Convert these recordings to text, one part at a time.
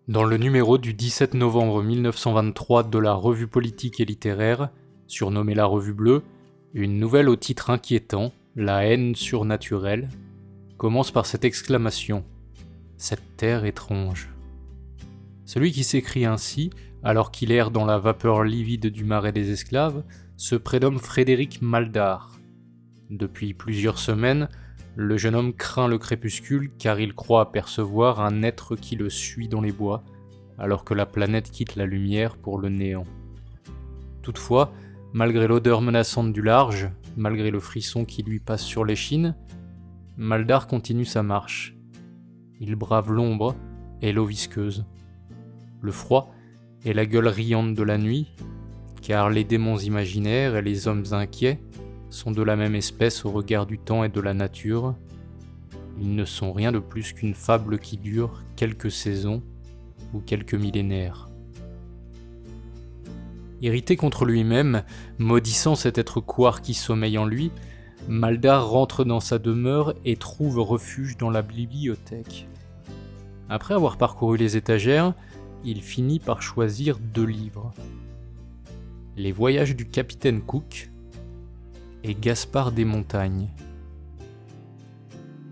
Dans le numéro du 17 novembre 1923 de la Revue politique et littéraire, surnommée la Revue Bleue, une nouvelle au titre inquiétant, La haine surnaturelle, commence par cette exclamation « Cette terre étrange ». Celui qui s'écrit ainsi, alors qu'il erre dans la vapeur livide du marais des esclaves, se prénomme Frédéric Maldard. Depuis plusieurs semaines, le jeune homme craint le crépuscule car il croit apercevoir un être qui le suit dans les bois, alors que la planète quitte la lumière pour le néant. Toutefois, malgré l'odeur menaçante du large, malgré le frisson qui lui passe sur l'échine, Maldard continue sa marche. Il brave l'ombre et l'eau visqueuse, le froid et la gueule riante de la nuit, car les démons imaginaires et les hommes inquiets sont de la même espèce au regard du temps et de la nature. Ils ne sont rien de plus qu'une fable qui dure quelques saisons ou quelques millénaires. Irrité contre lui-même, maudissant cet être couard qui sommeille en lui, Maldard rentre dans sa demeure et trouve refuge dans la bibliothèque. Après avoir parcouru les étagères, il finit par choisir 2 livres. Les voyages du capitaine Cook et Gaspard des Montagnes.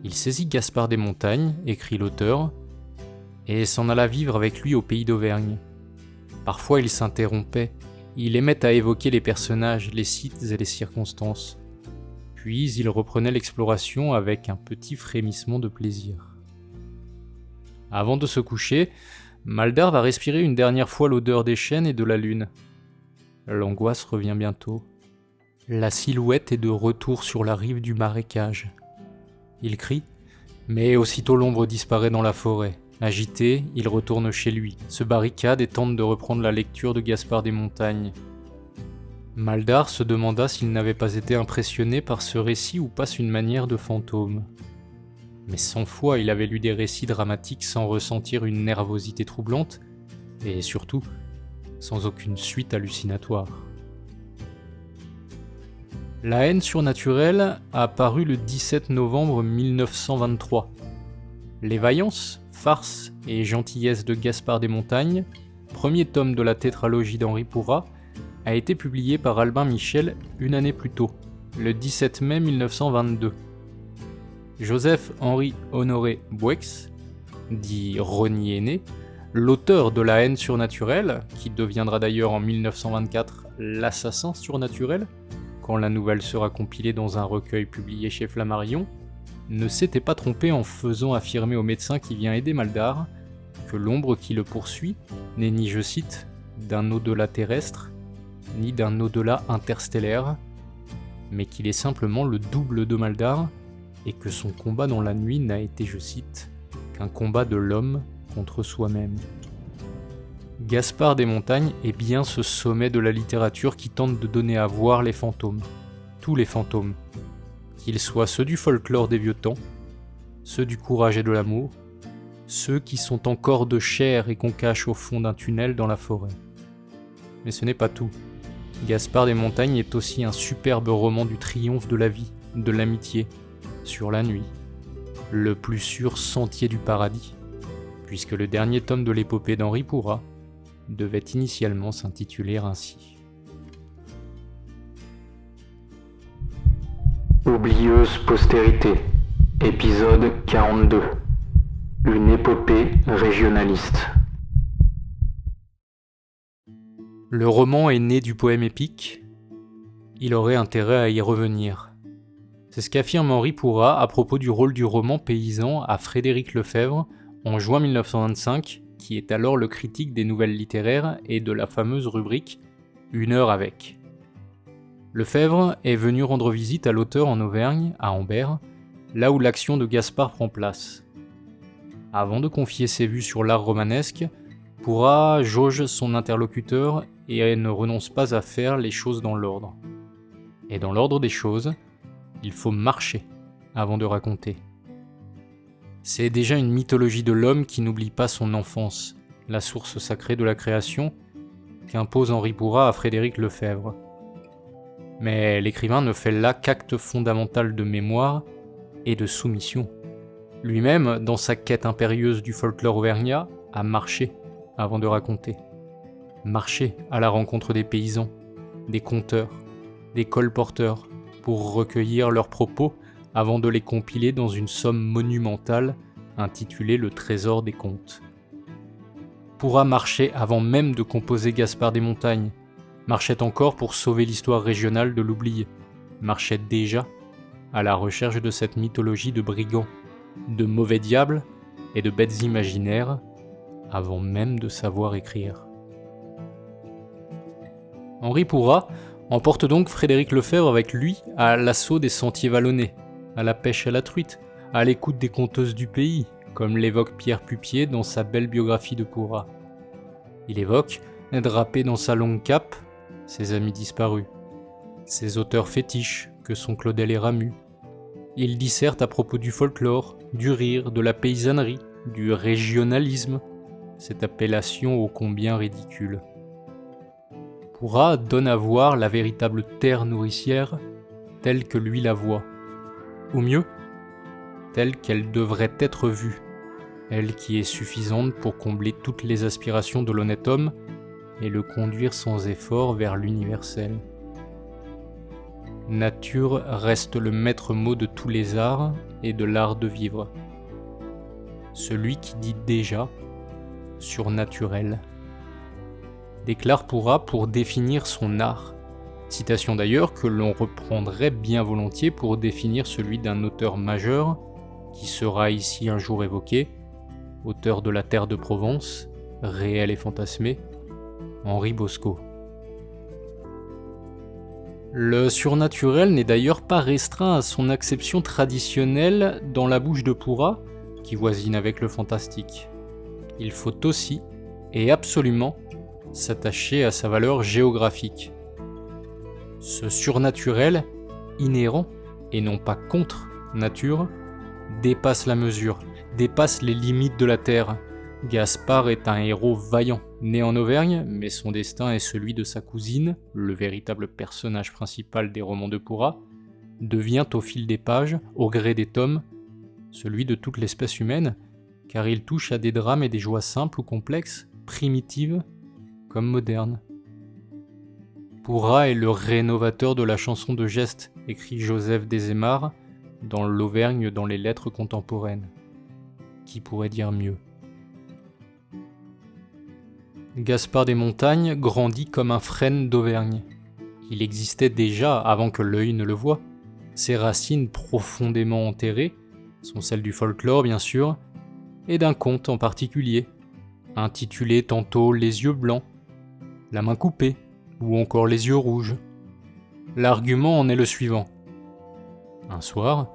Il saisit Gaspard des Montagnes, écrit l'auteur, et s'en alla vivre avec lui au pays d'Auvergne. Parfois il s'interrompait, il aimait à évoquer les personnages, les sites et les circonstances. Puis il reprenait l'exploration avec un petit frémissement de plaisir. Avant de se coucher, Maldard va respirer une dernière fois l'odeur des chênes et de la lune. L'angoisse revient bientôt. La silhouette est de retour sur la rive du marécage. Il crie, mais aussitôt l'ombre disparaît dans la forêt. Agité, il retourne chez lui, se barricade et tente de reprendre la lecture de Gaspard des Montagnes. Maldard se demanda s'il n'avait pas été impressionné par ce récit où passe une manière de fantôme. Mais 100 fois il avait lu des récits dramatiques sans ressentir une nervosité troublante, et surtout, sans aucune suite hallucinatoire. La haine surnaturelle a paru le 17 novembre 1923. Les vaillances, farces et gentillesses de Gaspard des Montagnes, premier tome de la tétralogie d'Henri Pourrat, a été publié par Albin Michel une année plus tôt, le 17 mai 1922. Joseph-Henri Honoré Boueix, dit Rogny aîné, l'auteur de La haine surnaturelle, qui deviendra d'ailleurs en 1924 L'assassin surnaturel, quand la nouvelle sera compilée dans un recueil publié chez Flammarion, ne s'était pas trompé en faisant affirmer au médecin qui vient aider Maldard que l'ombre qui le poursuit n'est ni, je cite, d'un au-delà terrestre, ni d'un au-delà interstellaire, mais qu'il est simplement le double de Maldard et que son combat dans la nuit n'a été, je cite, qu'un combat de l'homme contre soi-même. Gaspard des Montagnes est bien ce sommet de la littérature qui tente de donner à voir les fantômes, tous les fantômes, qu'ils soient ceux du folklore des vieux temps, ceux du courage et de l'amour, ceux qui sont encore de chair et qu'on cache au fond d'un tunnel dans la forêt. Mais ce n'est pas tout. Gaspard des Montagnes est aussi un superbe roman du triomphe de la vie, de l'amitié, sur la nuit, le plus sûr sentier du paradis, puisque le dernier tome de l'épopée d'Henri Pourrat devait initialement s'intituler ainsi. Oublieuse postérité, épisode 42. Une épopée régionaliste. Le roman est né du poème épique, il aurait intérêt à y revenir. C'est ce qu'affirme Henri Pourrat à propos du rôle du roman paysan à Frédéric Lefebvre en juin 1925, qui est alors le critique des nouvelles littéraires et de la fameuse rubrique « Une heure avec ». Lefebvre est venu rendre visite à l'auteur en Auvergne, à Ambert, là où l'action de Gaspard prend place. Avant de confier ses vues sur l'art romanesque, Pourrat jauge son interlocuteur et ne renonce pas à faire les choses dans l'ordre. Et dans l'ordre des choses, il faut marcher avant de raconter. C'est déjà une mythologie de l'homme qui n'oublie pas son enfance, la source sacrée de la création, qu'impose Henri Pourrat à Frédéric Lefebvre. Mais l'écrivain ne fait là qu'acte fondamental de mémoire et de soumission. Lui-même, dans sa quête impérieuse du folklore auvergnat, a marché avant de raconter. Marcher à la rencontre des paysans, des conteurs, des colporteurs, pour recueillir leurs propos avant de les compiler dans une somme monumentale intitulée Le Trésor des Contes. Pourra marcher avant même de composer Gaspard des Montagnes, marchait encore pour sauver l'histoire régionale de l'oubli, marchait déjà à la recherche de cette mythologie de brigands, de mauvais diables et de bêtes imaginaires, avant même de savoir écrire. Henri Pourrat emporte donc Frédéric Lefebvre avec lui à l'assaut des sentiers vallonnés, à la pêche à la truite, à l'écoute des conteuses du pays, comme l'évoque Pierre Pupier dans sa belle biographie de Pourrat. Il évoque, drapé dans sa longue cape, ses amis disparus, ses auteurs fétiches que sont Claudel et Ramu. Il disserte à propos du folklore, du rire, de la paysannerie, du régionalisme, cette appellation ô combien ridicule. Pourrat donne à voir la véritable terre nourricière telle que lui la voit, ou mieux, telle qu'elle devrait être vue, elle qui est suffisante pour combler toutes les aspirations de l'honnête homme et le conduire sans effort vers l'universel. Nature reste le maître mot de tous les arts et de l'art de vivre. Celui qui dit déjà surnaturel. Déclare Pourrat pour définir son art. Citation d'ailleurs que l'on reprendrait bien volontiers pour définir celui d'un auteur majeur, qui sera ici un jour évoqué, auteur de La Terre de Provence, réel et fantasmé, Henri Bosco. Le surnaturel n'est d'ailleurs pas restreint à son acception traditionnelle dans la bouche de Pourrat, qui voisine avec le fantastique. Il faut aussi, et absolument, s'attacher à sa valeur géographique. Ce surnaturel, inhérent et non pas contre nature, dépasse la mesure, dépasse les limites de la terre. Gaspard est un héros vaillant, né en Auvergne, mais son destin est celui de sa cousine, le véritable personnage principal des romans de Pourrat, devient au fil des pages, au gré des tomes, celui de toute l'espèce humaine, car il touche à des drames et des joies simples ou complexes, primitives comme modernes. Pourrat est le rénovateur de la chanson de geste, écrit Joseph Desémar dans l'Auvergne dans les lettres contemporaines. Qui pourrait dire mieux ? Gaspard des Montagnes grandit comme un frêne d'Auvergne. Il existait déjà avant que l'œil ne le voie. Ses racines profondément enterrées sont celles du folklore bien sûr, et d'un conte en particulier, intitulé tantôt Les yeux blancs, La main coupée, ou encore Les yeux rouges. L'argument en est le suivant. Un soir,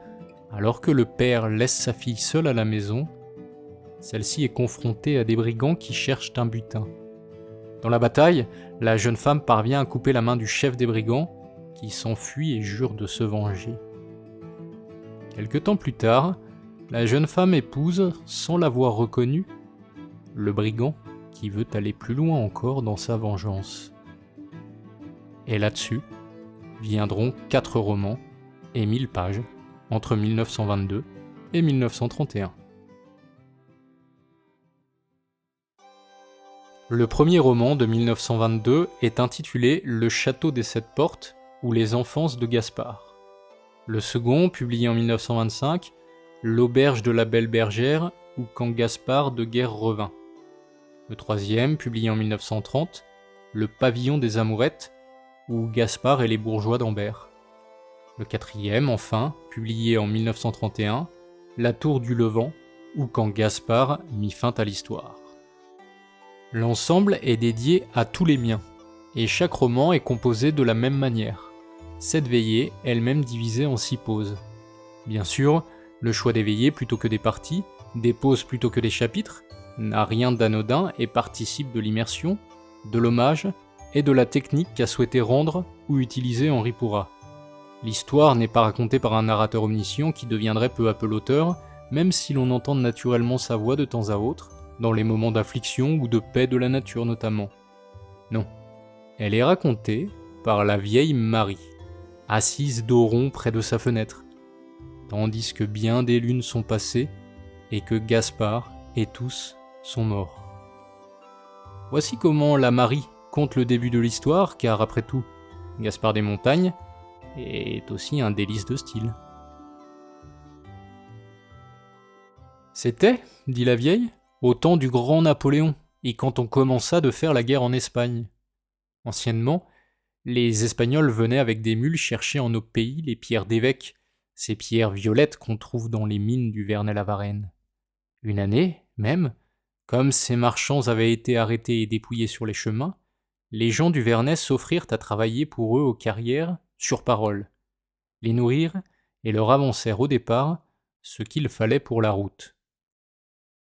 alors que le père laisse sa fille seule à la maison, celle-ci est confrontée à des brigands qui cherchent un butin. Dans la bataille, la jeune femme parvient à couper la main du chef des brigands, qui s'enfuit et jure de se venger. Quelque temps plus tard, la jeune femme épouse, sans l'avoir reconnu, le brigand qui veut aller plus loin encore dans sa vengeance. Et là-dessus, viendront 4 romans et 1000 pages entre 1922 et 1931. Le premier roman de 1922 est intitulé Le Château des Sept Portes ou Les Enfances de Gaspard. Le second, publié en 1925, L'Auberge de la Belle Bergère ou Quand Gaspard de guerre revint. Le troisième, publié en 1930, Le Pavillon des Amourettes ou Gaspard et les bourgeois d'Ambert. Le quatrième, enfin, publié en 1931, La Tour du Levant ou Quand Gaspard mit fin à l'histoire. L'ensemble est dédié à tous les miens, et chaque roman est composé de la même manière. 7 veillées, elles-mêmes divisées en 6 pauses. Bien sûr, le choix des veillées plutôt que des parties, des pauses plutôt que des chapitres, n'a rien d'anodin et participe de l'immersion, de l'hommage et de la technique qu'a souhaité rendre ou utiliser Henri Pourrat. L'histoire n'est pas racontée par un narrateur omniscient qui deviendrait peu à peu l'auteur, même si l'on entend naturellement sa voix de temps à autre, dans les moments d'affliction ou de paix de la nature notamment. Non, elle est racontée par la vieille Marie, assise dos rond près de sa fenêtre, tandis que bien des lunes sont passées et que Gaspard et tous sont morts. Voici comment la Marie compte le début de l'histoire, car après tout, Gaspard des Montagnes est aussi un délice de style. C'était, dit la vieille, au temps du grand Napoléon, et quand on commença de faire la guerre en Espagne. Anciennement, les Espagnols venaient avec des mules chercher en nos pays les pierres d'évêque, ces pierres violettes qu'on trouve dans les mines du Vernel-la-Varenne. Une année, même, comme ces marchands avaient été arrêtés et dépouillés sur les chemins, les gens du Vernet s'offrirent à travailler pour eux aux carrières, sur parole, les nourrir et leur avancèrent au départ ce qu'il fallait pour la route.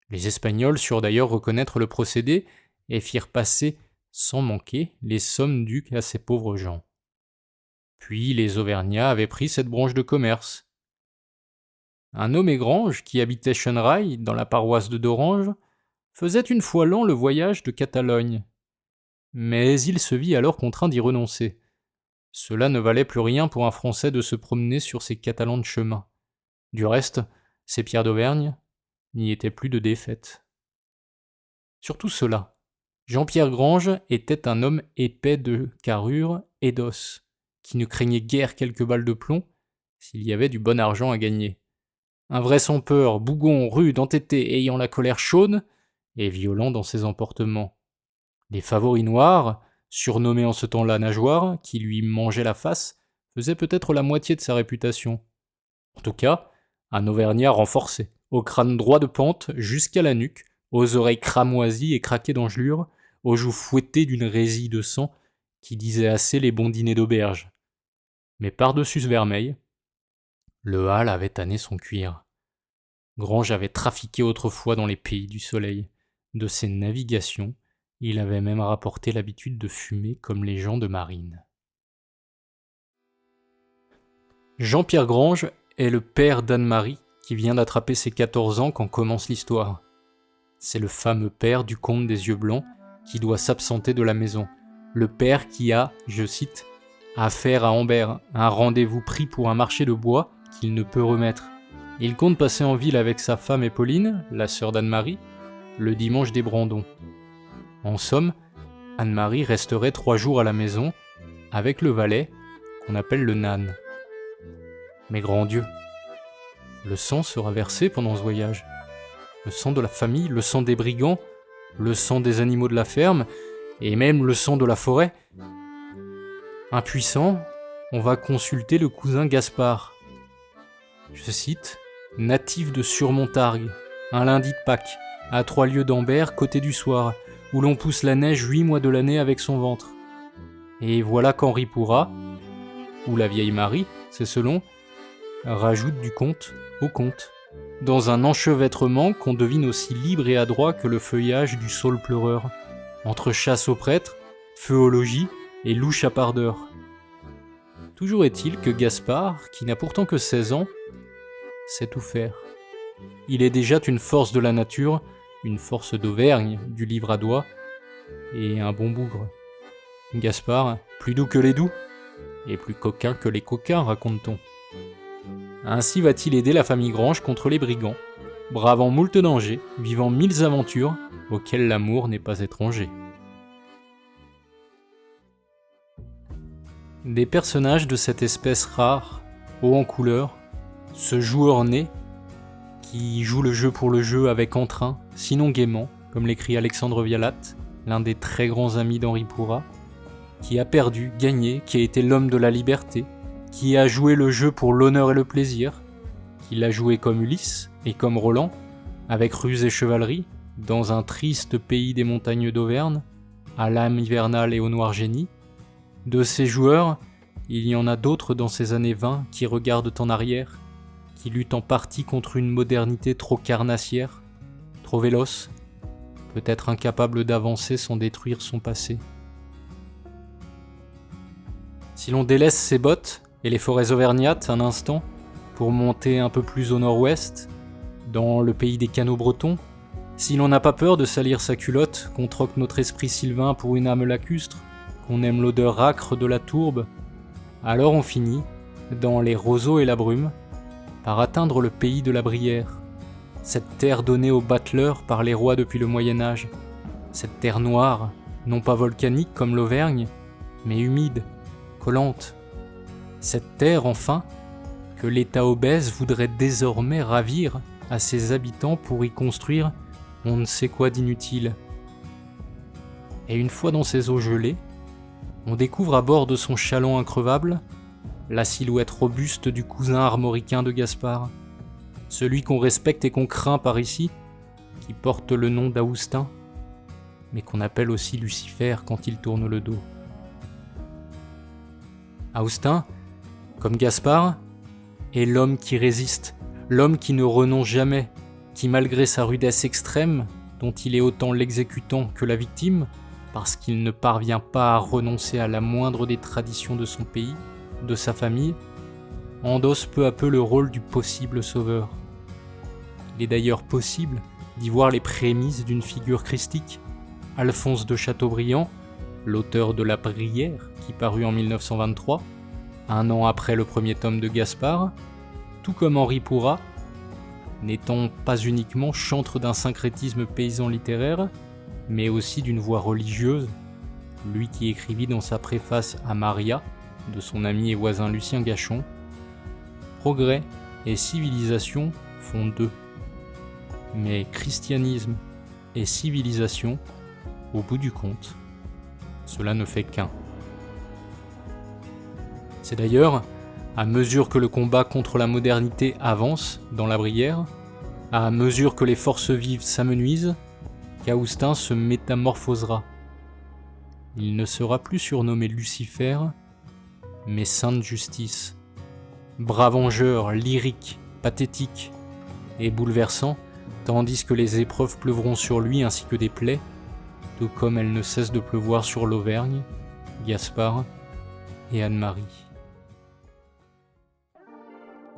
Les Espagnols surent d'ailleurs reconnaître le procédé et firent passer, sans manquer, les sommes dues à ces pauvres gens. Puis les Auvergnats avaient pris cette branche de commerce. Un nommé Grange, qui habitait Chenerai, dans la paroisse de Dorange, faisait une fois l'an le voyage de Catalogne. Mais il se vit alors contraint d'y renoncer. Cela ne valait plus rien pour un Français de se promener sur ces Catalans de chemin. Du reste, ces pierres d'Auvergne n'y étaient plus de défaite. Surtout cela, Jean-Pierre Grange était un homme épais de carrure et d'os, qui ne craignait guère quelques balles de plomb s'il y avait du bon argent à gagner. Un vrai sans-peur, bougon, rude, entêté, ayant la colère chaude et violent dans ses emportements. Les favoris noirs, surnommés en ce temps-là nageoires, qui lui mangeaient la face, faisaient peut-être la moitié de sa réputation. En tout cas, un Auvergnat renforcé, au crâne droit de pente jusqu'à la nuque, aux oreilles cramoisies et craquées d'engelures, aux joues fouettées d'une résille de sang qui disait assez les bons dîners d'auberge. Mais par-dessus ce vermeil, le hâle avait tanné son cuir. Grange avait trafiqué autrefois dans les pays du soleil. De ses navigations, il avait même rapporté l'habitude de fumer comme les gens de marine. Jean-Pierre Grange est le père d'Anne-Marie qui vient d'attraper ses 14 ans quand commence l'histoire. C'est le fameux père du comte des yeux blancs qui doit s'absenter de la maison. Le père qui a, je cite, « affaire à Ambert, un rendez-vous pris pour un marché de bois qu'il ne peut remettre. Il compte passer en ville avec sa femme et Pauline, la sœur d'Anne-Marie, le dimanche des Brandons. En somme, Anne-Marie resterait 3 jours à la maison avec le valet qu'on appelle le Nan. Mais grand Dieu, le sang sera versé pendant ce voyage. Le sang de la famille, le sang des brigands, le sang des animaux de la ferme, et même le sang de la forêt. Impuissant, on va consulter le cousin Gaspard. Je cite, « natif de Surmontargues, un lundi de Pâques, à 3 lieues d'Ambert, côté du soir, où l'on pousse la neige 8 mois de l'année avec son ventre. Et voilà qu'Henri Pourra, ou la vieille Marie, c'est selon, rajoute du conte au conte, dans un enchevêtrement qu'on devine aussi libre et adroit que le feuillage du saule pleureur, entre chasse aux prêtres, feu au logis et louche à part d'heure. Toujours est-il que Gaspard, qui n'a pourtant que 16 ans, sait tout faire. Il est déjà une force de la nature, une force d'Auvergne, du livre à doigt, et un bon bougre. Gaspard, plus doux que les doux, et plus coquin que les coquins, raconte-t-on. Ainsi va-t-il aider la famille Grange contre les brigands, bravant moult dangers, vivant 1000 aventures, auxquelles l'amour n'est pas étranger. Des personnages de cette espèce rare, haut en couleur, ce joueur né, qui joue le jeu pour le jeu avec entrain, sinon gaiement, comme l'écrit Alexandre Vialat, l'un des très grands amis d'Henri Pourra, qui a perdu, gagné, qui a été l'homme de la liberté, qui a joué le jeu pour l'honneur et le plaisir, qui l'a joué comme Ulysse et comme Roland, avec ruse et chevalerie, dans un triste pays des montagnes d'Auvergne, à l'âme hivernale et au noir génie. De ces joueurs, il y en a d'autres dans ces années 20 qui regardent en arrière, qui luttent en partie contre une modernité trop carnassière, trop véloce, peut-être incapable d'avancer sans détruire son passé. Si l'on délaisse ses bottes et les forêts auvergnates un instant pour monter un peu plus au nord-ouest, dans le pays des canaux bretons, si l'on n'a pas peur de salir sa culotte, qu'on troque notre esprit sylvain pour une âme lacustre, qu'on aime l'odeur âcre de la tourbe, alors on finit, dans les roseaux et la brume, par atteindre le pays de la Brière, cette terre donnée aux bateleurs par les rois depuis le Moyen-Âge, Cette terre noire, non pas volcanique comme l'Auvergne, mais humide, collante. Cette terre, enfin, que l'État obèse voudrait désormais ravir à ses habitants pour y construire on ne sait quoi d'inutile. Et une fois dans ces eaux gelées, on découvre à bord de son chaland increvable la silhouette robuste du cousin armoricain de Gaspard, celui qu'on respecte et qu'on craint par ici, qui porte le nom d'Aoustin, mais qu'on appelle aussi Lucifer quand il tourne le dos. Aoustin, comme Gaspard, est l'homme qui résiste, l'homme qui ne renonce jamais, qui malgré sa rudesse extrême, dont il est autant l'exécutant que la victime, parce qu'il ne parvient pas à renoncer à la moindre des traditions de son pays, de sa famille, endosse peu à peu le rôle du possible sauveur. Il est d'ailleurs possible d'y voir les prémices d'une figure christique. Alphonse de Chateaubriand, l'auteur de La Brière, qui parut en 1923, un an après le premier tome de Gaspard, tout comme Henri Pourrat, n'étant pas uniquement chantre d'un syncrétisme paysan littéraire, mais aussi d'une voix religieuse, lui qui écrivit dans sa préface à Maria, de son ami et voisin Lucien Gachon, « Progrès et civilisation font deux, mais christianisme et civilisation, au bout du compte, cela ne fait qu'un. » C'est d'ailleurs, à mesure que le combat contre la modernité avance dans la Brière, à mesure que les forces vives s'amenuisent, qu'Aoustin se métamorphosera. Il ne sera plus surnommé Lucifer, mais Sainte Justice. Brave vengeur, lyrique, pathétique et bouleversant, tandis que les épreuves pleuvront sur lui ainsi que des plaies, tout comme elles ne cessent de pleuvoir sur l'Auvergne, Gaspard et Anne-Marie.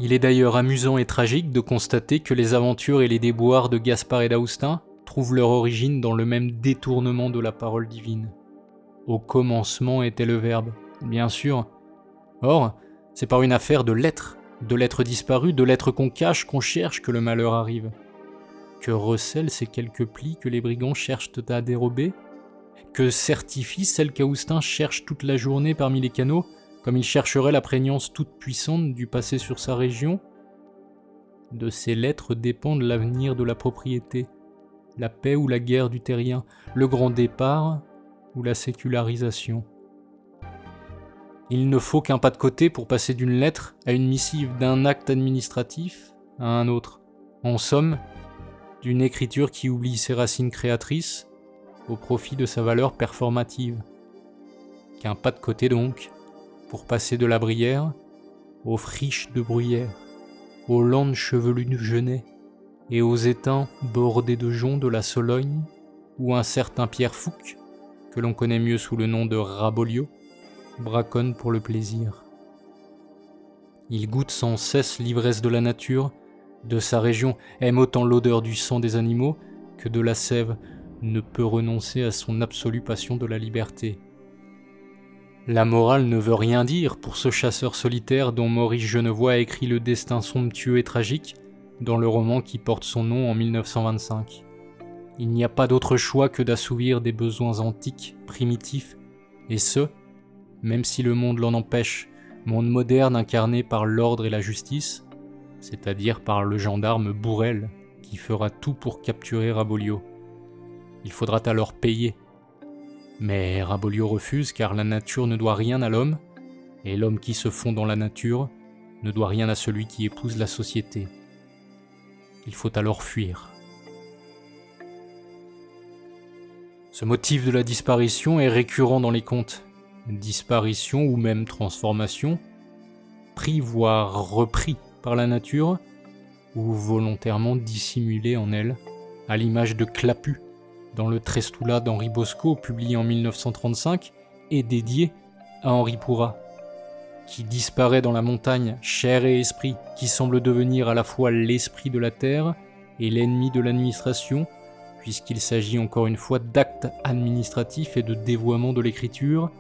Il est d'ailleurs amusant et tragique de constater que les aventures et les déboires de Gaspard et d'Aoustin trouvent leur origine dans le même détournement de la parole divine. Au commencement était le Verbe, bien sûr. Or, c'est par une affaire de lettres disparues, de lettres qu'on cache, qu'on cherche que le malheur arrive. Que recèlent ces quelques plis que les brigands cherchent à dérober? Que certifient celles qu'Aoustin cherche toute la journée parmi les canaux, comme il chercherait la prégnance toute puissante du passé sur sa région? De ces lettres dépendent l'avenir de la propriété, la paix ou la guerre du terrien, le grand départ ou la sécularisation. Il ne faut qu'un pas de côté pour passer d'une lettre à une missive, d'un acte administratif à un autre. En somme, d'une écriture qui oublie ses racines créatrices au profit de sa valeur performative. Qu'un pas de côté donc, pour passer de la Brière aux friches de Bruyère, aux landes chevelues du Genêt et aux étangs bordés de joncs de la Sologne, où un certain Pierre Fouque, que l'on connaît mieux sous le nom de Raboliau, braconne pour le plaisir. Il goûte sans cesse l'ivresse de la nature, de sa région, aime autant l'odeur du sang des animaux que de la sève, ne peut renoncer à son absolue passion de la liberté. La morale ne veut rien dire pour ce chasseur solitaire dont Maurice Genevoix a écrit le destin somptueux et tragique dans le roman qui porte son nom en 1925. Il n'y a pas d'autre choix que d'assouvir des besoins antiques, primitifs, et ce, même si le monde l'en empêche, monde moderne incarné par l'ordre et la justice, c'est-à-dire par le gendarme Bourrel, qui fera tout pour capturer Raboliau. Il faudra alors payer. Mais Raboliau refuse car la nature ne doit rien à l'homme, et l'homme qui se fond dans la nature ne doit rien à celui qui épouse la société. Il faut alors fuir. Ce motif de la disparition est récurrent dans les contes. Disparition ou même transformation, pris voire repris par la nature, ou volontairement dissimulé en elle, à l'image de Clapu, dans le Trestoula d'Henri Bosco, publié en 1935, et dédié à Henri Pourrat, qui disparaît dans la montagne, chair et esprit, qui semble devenir à la fois l'esprit de la terre et l'ennemi de l'administration, puisqu'il s'agit encore une fois d'actes administratifs et de dévoiement de l'écriture,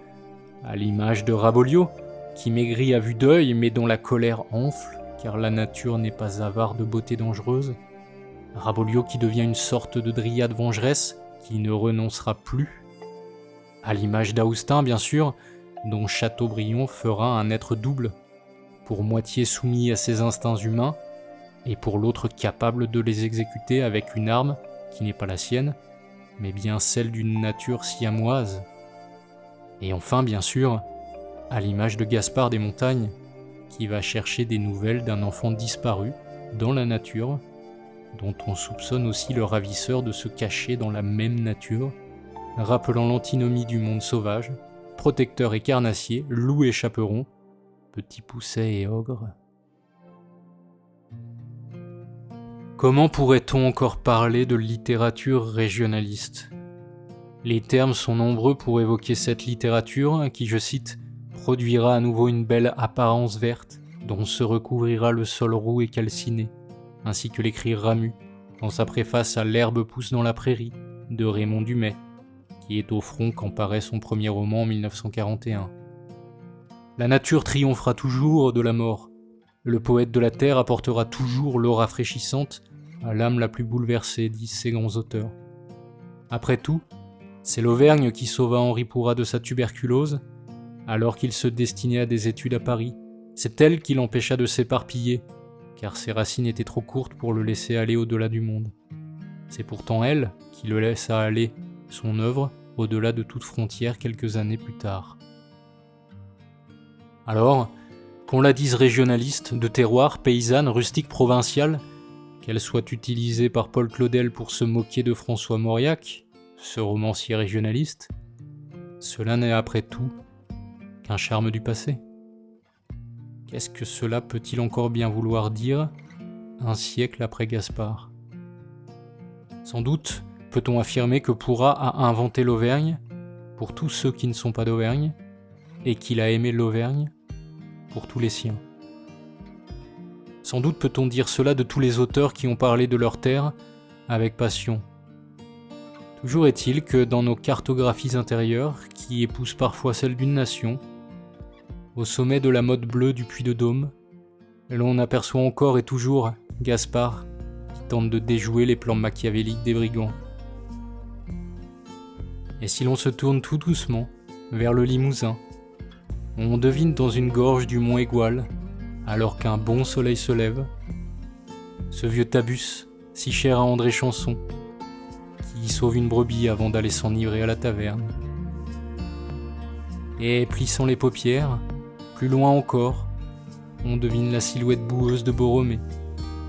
à l'image de Raboliau, qui maigrit à vue d'œil mais dont la colère enfle, car la nature n'est pas avare de beauté dangereuse. Raboliau qui devient une sorte de dryade vengeresse, qui ne renoncera plus, à l'image d'Austin bien sûr, dont Chateaubriand fera un être double, pour moitié soumis à ses instincts humains, et pour l'autre capable de les exécuter avec une arme qui n'est pas la sienne, mais bien celle d'une nature siamoise. Et enfin, bien sûr, à l'image de Gaspard des Montagnes, qui va chercher des nouvelles d'un enfant disparu dans la nature, dont on soupçonne aussi le ravisseur de se cacher dans la même nature, rappelant l'antinomie du monde sauvage, protecteur et carnassier, loup et chaperon, petit pousset et ogre. Comment pourrait-on encore parler de littérature régionaliste ? Les termes sont nombreux pour évoquer cette littérature qui, je cite, produira à nouveau une belle apparence verte dont se recouvrira le sol roux et calciné, ainsi que l'écrit Ramu dans sa préface à L'herbe pousse dans la prairie de Raymond Dumay, qui est au front quand paraît son premier roman en 1941. La nature triomphera toujours de la mort. Le poète de la terre apportera toujours l'eau rafraîchissante à l'âme la plus bouleversée, disent ces grands auteurs. Après tout, c'est l'Auvergne qui sauva Henri Pourrat de sa tuberculose, alors qu'il se destinait à des études à Paris. C'est elle qui l'empêcha de s'éparpiller, car ses racines étaient trop courtes pour le laisser aller au-delà du monde. C'est pourtant elle qui le laissa aller, son œuvre, au-delà de toute frontière quelques années plus tard. Alors, qu'on la dise régionaliste, de terroir, paysanne, rustique, provinciale, qu'elle soit utilisée par Paul Claudel pour se moquer de François Mauriac, ce romancier régionaliste, cela n'est après tout qu'un charme du passé. Qu'est-ce que cela peut-il encore bien vouloir dire un siècle après Gaspard ? Sans doute peut-on affirmer que Pourrat a inventé l'Auvergne pour tous ceux qui ne sont pas d'Auvergne, et qu'il a aimé l'Auvergne pour tous les siens. Sans doute peut-on dire cela de tous les auteurs qui ont parlé de leur terre avec passion. Toujours est-il que dans nos cartographies intérieures, qui épousent parfois celles d'une nation, au sommet de la motte bleue du Puy-de-Dôme, l'on aperçoit encore et toujours Gaspard qui tente de déjouer les plans machiavéliques des brigands. Et si l'on se tourne tout doucement vers le Limousin, on devine dans une gorge du mont Égual, alors qu'un bon soleil se lève, ce vieux Tabus, si cher à André Chanson, qui sauve une brebis avant d'aller s'enivrer à la taverne. Et plissant les paupières, plus loin encore, on devine la silhouette boueuse de Borromée,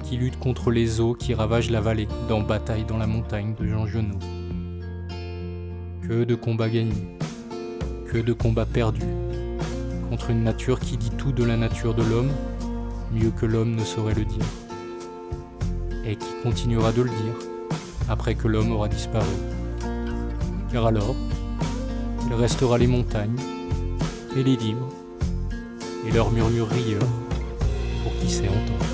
qui lutte contre les eaux qui ravagent la vallée dans Bataille dans la montagne de Jean Genot. Que de combats gagnés, que de combats perdus, contre une nature qui dit tout de la nature de l'homme, mieux que l'homme ne saurait le dire, et qui continuera de le dire après que l'homme aura disparu. Car alors, il restera les montagnes, et les livres, et leurs murmures rieurs, pour qui sait entendre.